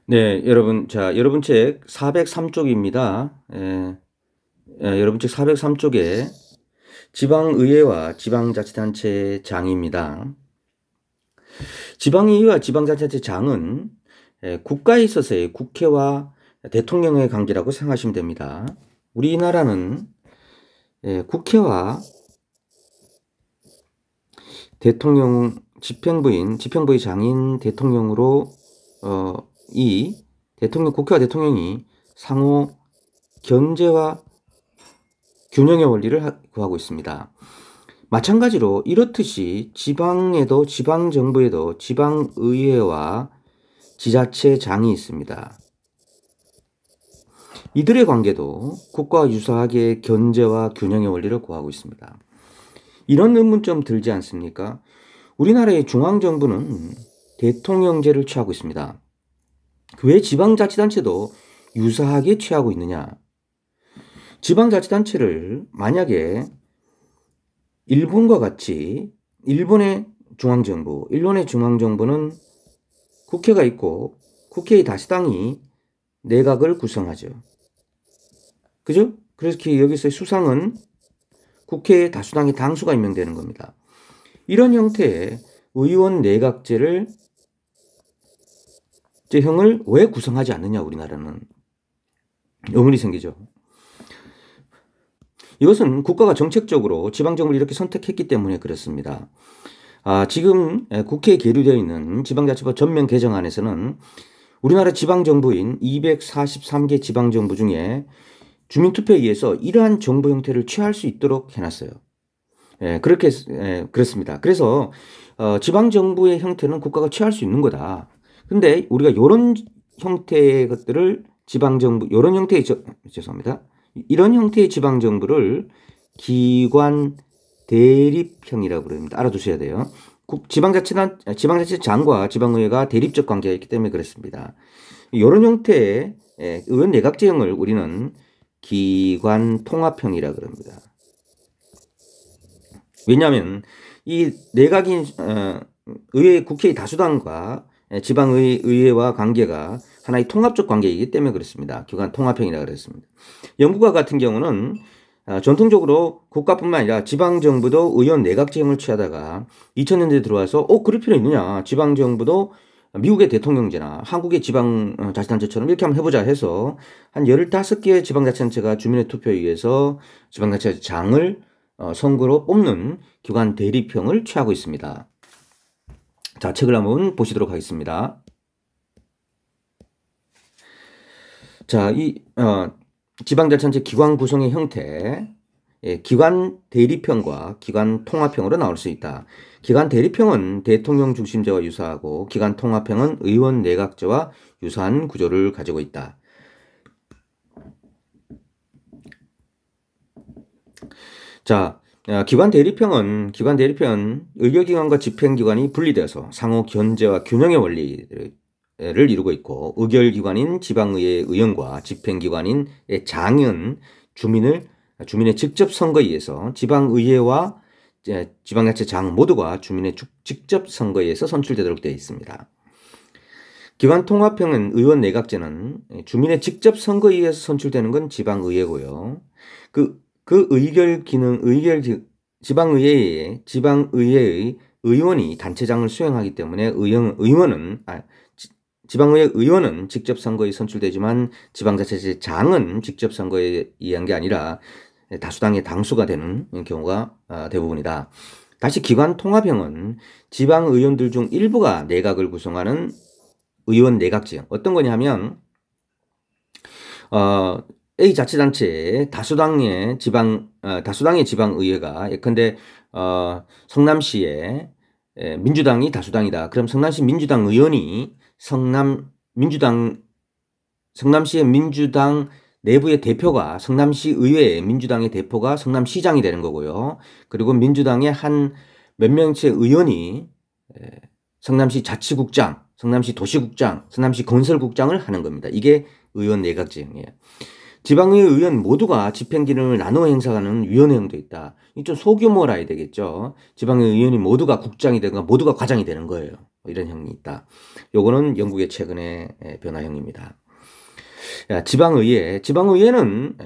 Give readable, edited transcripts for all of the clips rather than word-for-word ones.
네, 여러분, 여러분 책 403쪽입니다. 여러분 책 403쪽에 지방의회와 지방자치단체 장입니다. 지방의회와 지방자치단체 장은 국가에 있어서의 국회와 대통령의 관계라고 생각하시면 됩니다. 우리나라는 국회와 대통령, 집행부의 장인 대통령으로 국회와 대통령이 상호 견제와 균형의 원리를 구하고 있습니다. 마찬가지로 이렇듯이 지방에도 지방정부에도 지방의회와 지자체장이 있습니다. 이들의 관계도 국가와 유사하게 견제와 균형의 원리를 구하고 있습니다. 이런 의문점 들지 않습니까? 우리나라의 중앙정부는 대통령제를 취하고 있습니다. 왜 지방자치단체도 유사하게 취하고 있느냐? 지방자치단체를 만약에 일본과 같이 일본의 중앙정부는 국회가 있고 국회의 다수당이 내각을 구성하죠. 그죠? 그래서 여기서 수상은 국회의 다수당의 당수가 임명되는 겁니다. 이런 형태의 의원 내각제를 형을 왜 구성하지 않느냐, 우리나라는. 의문이 생기죠. 이것은 국가가 정책적으로 지방정부를 이렇게 선택했기 때문에 그렇습니다. 지금 국회에 계류되어 있는 지방자치법 전면 개정안에서는 우리나라 지방정부인 243개 지방정부 중에 주민투표에 의해서 이러한 정부 형태를 취할 수 있도록 해놨어요. 그렇습니다. 그래서 지방정부의 형태는 국가가 취할 수 있는 거다. 근데 우리가 이런 형태의 것들을 이런 형태의 지방정부를 기관 대립형이라고 부릅니다. 알아두셔야 돼요. 지방자치장과 지방의회가 대립적 관계가 있기 때문에 그렇습니다. 이런 형태의 의원 내각제형을 우리는 기관 통합형이라고 합니다. 왜냐하면 이 내각인 국회의 다수당과 지방의회와 관계가 하나의 통합적 관계이기 때문에 그렇습니다. 기관 통합형이라고 그랬습니다. 영국과 같은 경우는 전통적으로 국가뿐만 아니라 지방정부도 의원 내각제형을 취하다가 2000년대에 들어와서 그럴 필요 있느냐. 지방정부도 미국의 대통령제나 한국의 지방자치단체처럼 이렇게 한번 해보자 해서 한 15개의 지방자치단체가 주민의 투표에 의해서 지방자치장을 선거로 뽑는 기관 대립형을 취하고 있습니다. 자, 책을 한번 보시도록 하겠습니다. 자, 지방자치단체 기관 구성의 형태, 기관 대립형과 기관 통합형으로 나올 수 있다. 기관 대립형은 대통령 중심제와 유사하고 기관 통합형은 의원 내각제와 유사한 구조를 가지고 있다. 자, 기관 대립형은 의결기관과 집행기관이 분리되어서 상호 견제와 균형의 원리를 이루고 있고, 의결기관인 지방의회 의원과 집행기관인 장은 주민의 직접 선거에 의해서 지방의회와 지방자치장 모두가 주민의 직접 선거에 의해서 선출되도록 되어 있습니다. 기관 통합형은 의원 내각제는 주민의 직접 선거에 의해서 선출되는 건 지방의회고요. 지방의회의 의원이 단체장을 수행하기 때문에 지방의회 의원은 직접 선거에 선출되지만 지방자치장은 직접 선거에 의한 게 아니라 다수당의 당수가 되는 경우가 대부분이다. 다시 기관 통합형은 지방의원들 중 일부가 내각을 구성하는 의원 내각제형. 어떤 거냐면 A 자치단체에 다수당의 지방의회가 예컨대 성남시에 민주당이 다수당이다. 그럼 성남시 민주당 의원이 성남시의 민주당 내부의 대표가 성남시 의회의 민주당의 대표가 성남시장이 되는 거고요. 그리고 민주당의 한 몇 명의 의원이 성남시 자치국장, 성남시 도시국장, 성남시 건설국장을 하는 겁니다. 이게 의원 내각제형이에요. 지방의회 의원 모두가 집행기능을 나누어 행사하는 위원회형도 있다. 이 좀 소규모라 해야 되겠죠. 지방의회 의원이 모두가 국장이 되거나 모두가 과장이 되는 거예요. 이런 형이 있다. 요거는 영국의 최근의 변화형입니다. 지방의회는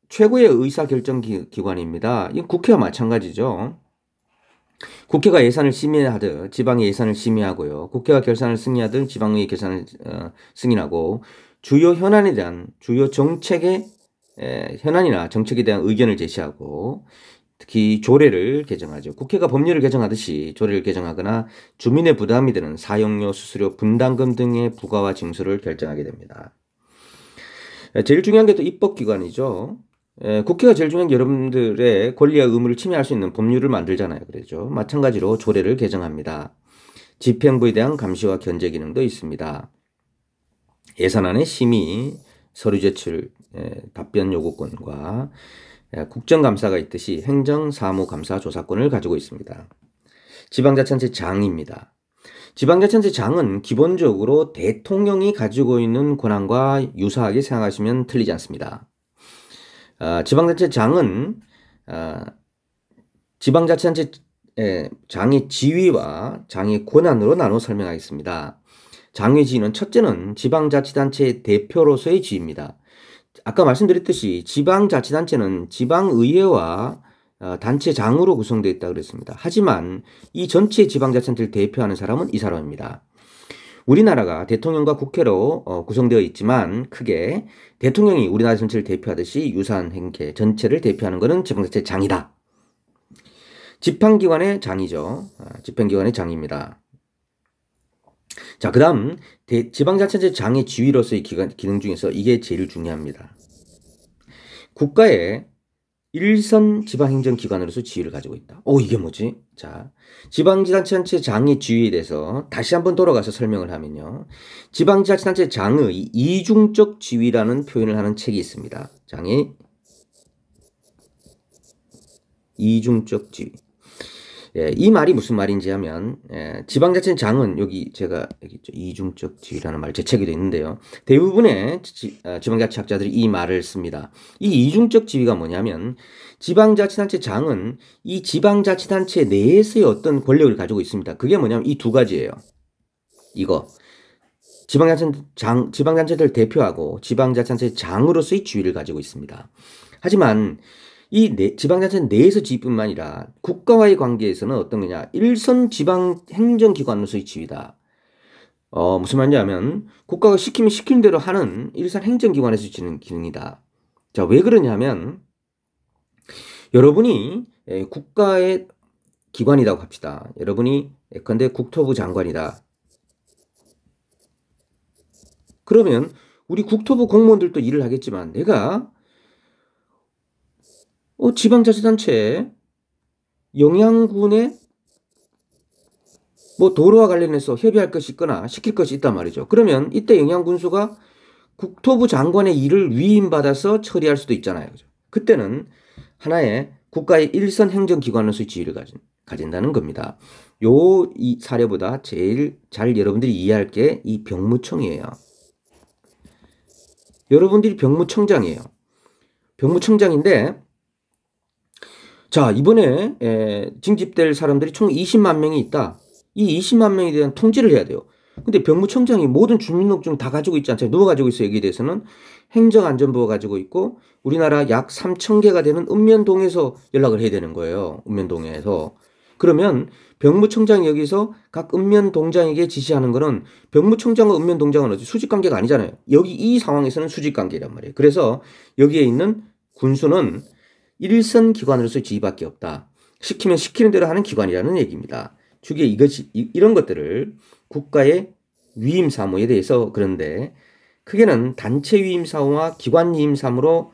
최고의 의사결정기관입니다. 이 국회와 마찬가지죠. 국회가 예산을 심의하듯 지방의 예산을 심의하고요. 국회가 결산을 승인하듯 지방의 결산을 승인하고 주요 현안에 대한 주요 정책의 현안이나 정책에 대한 의견을 제시하고 특히 조례를 개정하죠. 국회가 법률을 개정하듯이 조례를 개정하거나 주민의 부담이 되는 사용료, 수수료, 분담금 등의 부과와 징수를 결정하게 됩니다. 제일 중요한 게 또 입법기관이죠. 국회가 제일 중요한 게 여러분들의 권리와 의무를 침해할 수 있는 법률을 만들잖아요. 그렇죠? 마찬가지로 조례를 개정합니다. 집행부에 대한 감시와 견제 기능도 있습니다. 예산안의 심의, 서류 제출, 답변 요구권과 국정감사가 있듯이 행정사무감사 조사권을 가지고 있습니다. 지방자치단체장입니다. 지방자치단체장은 기본적으로 대통령이 가지고 있는 권한과 유사하게 생각하시면 틀리지 않습니다. 지방자치단체장은 지방자치단체장의 지위와 장의 권한으로 나눠 설명하겠습니다. 장의 지위는 첫째는 지방자치단체의 대표로서의 지위입니다. 아까 말씀드렸듯이 지방자치단체는 지방의회와 단체장으로 구성되어 있다고 그랬습니다. 하지만 이 전체 지방자치단체를 대표하는 사람은 이 사람입니다. 우리나라가 대통령과 국회로 구성되어 있지만 크게 대통령이 우리나라 전체를 대표하듯이 유사한 행계 전체를 대표하는 것은 지방자치장이다. 집행기관의 장이죠. 집행기관의 장입니다. 자, 그 다음 지방자치단체장의 지위로서의 기능 중에서 이게 제일 중요합니다. 국가의 일선 지방행정기관으로서 지위를 가지고 있다. 이게 뭐지? 자, 지방자치단체장의 지위에 대해서 다시 한번 돌아가서 설명을 하면요. 지방자치단체장의 이중적 지위라는 표현을 하는 책이 있습니다. 장의 이중적 지위. 이 말이 무슨 말인지 하면 지방자치단체장은 여기 제가 여기 있죠. 이중적 지위라는 말 제 책에도 있는데요. 대부분의 지방자치학자들이 이 말을 씁니다. 이 이중적 지위가 뭐냐면 지방자치단체장은 이 지방자치단체 내에서의 어떤 권력을 가지고 있습니다. 그게 뭐냐면 이 두 가지예요. 이거 지방자치단체를 대표하고 지방자치단체장으로서의 지위를 가지고 있습니다. 하지만 이 지방자치 내에서 지위뿐만 아니라 국가와의 관계에서는 어떤 거냐? 일선 지방행정기관으로서의 지위다. 무슨 말인지 하면 국가가 시키면 시키는 대로 하는 일선 행정기관에서 지는 기능이다. 자, 왜 그러냐면 여러분이 국가의 기관이라고 합시다. 여러분이 예컨대 국토부 장관이다. 그러면 우리 국토부 공무원들도 일을 하겠지만 내가 지방자치단체 영양군에 뭐 도로와 관련해서 협의할 것이 있거나 시킬 것이 있단 말이죠. 그러면 이때 영양군수가 국토부 장관의 일을 위임받아서 처리할 수도 있잖아요. 그죠? 그때는 하나의 국가의 일선 행정기관으로서의 지위를 가진다는 겁니다. 이 사례보다 제일 잘 여러분들이 이해할 게 이 병무청이에요. 여러분들이 병무청장이에요. 병무청장인데 자, 이번에 징집될 사람들이 총 20만 명이 있다. 이 20만 명에 대한 통지를 해야 돼요. 근데 병무청장이 모든 주민등록증 다 가지고 있지 않잖아요. 누가 가지고 있어요? 여기에 대해서는 행정안전부가 가지고 있고 우리나라 약 3,000개가 되는 읍면동에서 연락을 해야 되는 거예요. 읍면동에서. 그러면 병무청장이 여기서 각 읍면동장에게 지시하는 거는 병무청장과 읍면동장은 수직관계가 아니잖아요. 여기 이 상황에서는 수직관계란 말이에요. 그래서 여기에 있는 군수는 일선 기관으로서 지위밖에 없다. 시키면 시키는 대로 하는 기관이라는 얘기입니다. 주기에 이런 것들을 국가의 위임 사무에 대해서 그런데 크게는 단체 위임 사무와 기관 위임 사무로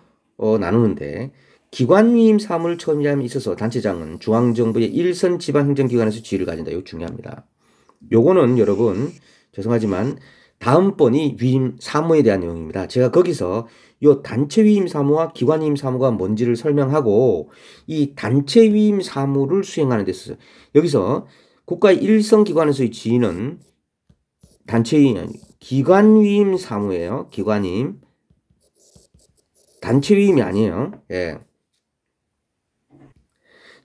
나누는데 기관 위임 사무를 처리함에 있어서 단체장은 중앙정부의 일선 지방행정기관에서 지위를 가진다. 이거 중요합니다. 요거는 여러분 죄송하지만 다음번이 위임 사무에 대한 내용입니다. 제가 거기서 이 단체 위임 사무와 기관 위임 사무가 뭔지를 설명하고 이 단체 위임 사무를 수행하는 데 있어서 여기서 국가의 일선 기관에서의 지위는 단체 위임, 기관 위임 사무예요. 기관 위임. 단체 위임이 아니에요. 예.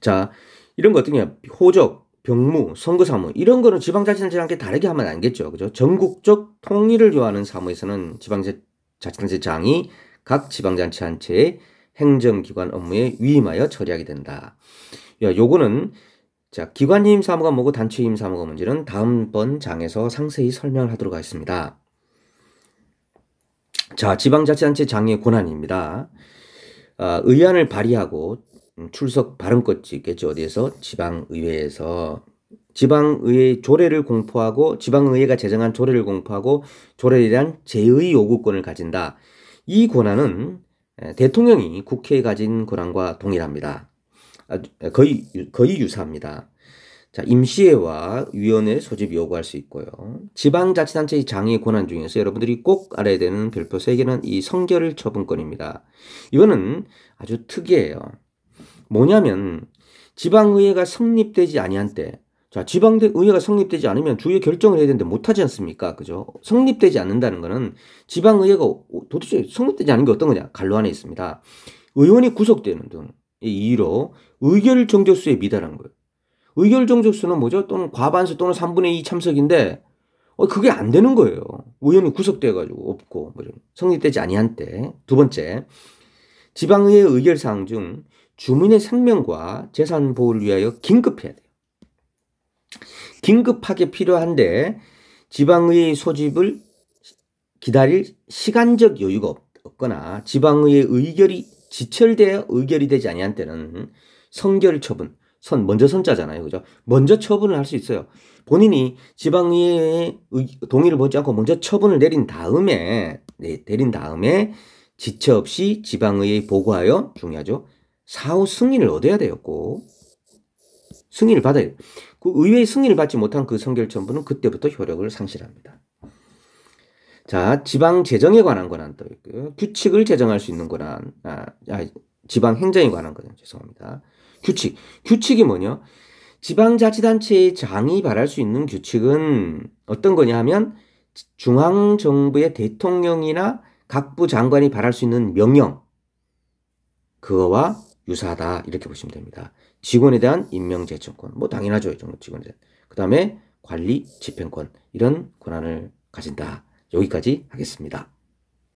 자, 이런 거 어떻게 해요? 호적, 병무, 선거사무 이런 거는 지방자치단체랑 함께 다르게 하면 안 겠죠. 그죠? 전국적 통일을 요하는 사무에서는 지방자치단체장이 각 지방자치단체의 행정기관 업무에 위임하여 처리하게 된다. 요거는 자, 기관임 사무가 뭐고 단체임 사무가 뭔지는 다음번 장에서 상세히 설명을 하도록 하겠습니다. 자, 지방자치단체장의 권한입니다. 의안을 발의하고 출석 발언권이 있겠죠. 어디에서? 지방의회에서. 지방의회 조례를 공포하고 지방의회가 제정한 조례를 공포하고 조례에 대한 제의 요구권을 가진다. 이 권한은 대통령이 국회에 가진 권한과 동일합니다. 거의 유사합니다. 자, 임시회와 위원회 소집 요구할 수 있고요. 지방자치단체의 장의 권한 중에서 여러분들이 꼭 알아야 되는 별표 3개는 이 성결 처분권입니다. 이거는 아주 특이해요. 뭐냐면 지방의회가 성립되지 아니한 때, 자, 지방의회가 성립되지 않으면 주요 결정을 해야 되는데 못하지 않습니까? 그죠? 성립되지 않는다는 거는 지방의회가 도대체 성립되지 않은 게 어떤 거냐? 간로 안에 있습니다. 의원이 구속되는 등의 이유로 의결 정족수에 미달한 거예요. 의결 정족수는 뭐죠? 또는 과반수 또는 3분의 2 참석인데 그게 안 되는 거예요. 의원이 구속돼가지고 없고 성립되지 아니한 때. 두 번째, 지방의회 의결사항 중 주민의 생명과 재산 보호를 위하여 긴급해야 돼요. 긴급하게 필요한데 지방의회 소집을 기다릴 시간적 여유가 없거나 지방의회 의결이 지철되어 의결이 되지 아니한 때는 성결 처분, 먼저 선자잖아요. 그죠? 먼저 처분을 할 수 있어요. 본인이 지방의회의 동의를 보지 않고 먼저 처분을 내린 다음에 지체 없이 지방의회에 보고하여, 중요하죠, 사후 승인을 얻어야 돼요. 꼭 승인을 받아야 돼요. 그 의회의 승인을 받지 못한 그 성결 처분은 그때부터 효력을 상실합니다. 자, 지방 재정에 관한 권한도 있고요. 규칙을 제정할 수 있는 권한, 지방 행정에 관한 권한, 죄송합니다. 규칙이 뭐냐? 지방자치단체의 장이 발할 수 있는 규칙은 어떤 거냐 하면 중앙정부의 대통령이나 각부 장관이 발할 수 있는 명령, 그거와 유사하다 이렇게 보시면 됩니다. 직원에 대한 임명제청권, 뭐 당연하죠. 이 정도 직원에 대한. 그 다음에 관리 집행권, 이런 권한을 가진다. 여기까지 하겠습니다.